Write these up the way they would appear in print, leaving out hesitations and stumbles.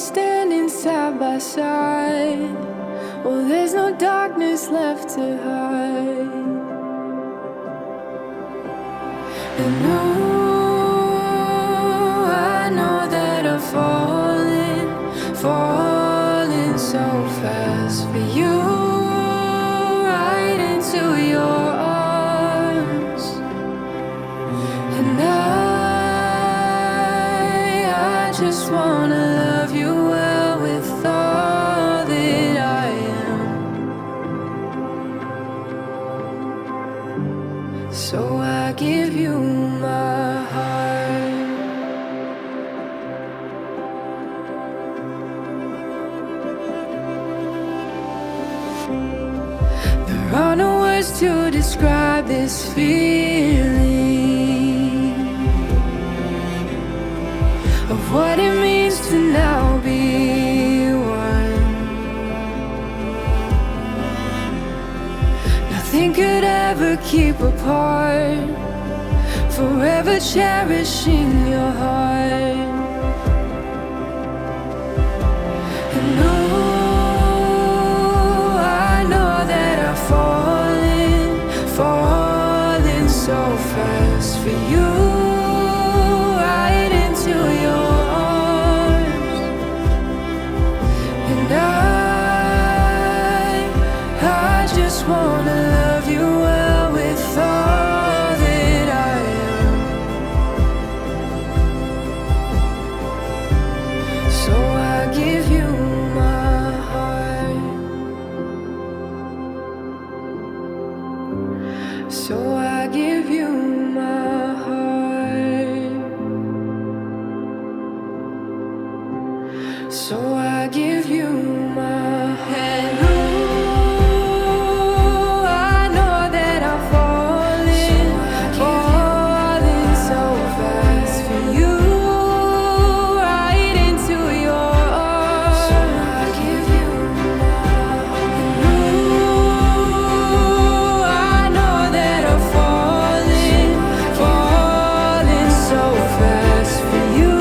standing side by side. Oh, there's no darkness left to hide. And I know that I'm falling so fast for you, right into your arms. And I just wanna love you well with all that I am. So I give you my heart. There are no words to describe this feeling of what it means to now be one. Nothing could ever keep apart, forever cherishing your heart. And I know that I'm falling so fast for you, right into your arms. And I just wanna love you well with all that I am. So I give you my heart. So I give you my heart. So I give you my head. Ooh, I know that I'm falling so fast for you, right into your arms. So I give you my heart. Ooh, I know that I'm falling so fast for you,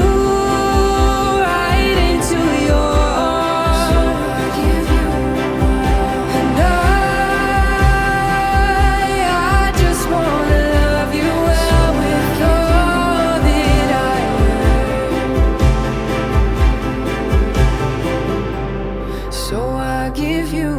right into your arms. So I give you my heart. And I just wanna love you well with all that I am. So I give you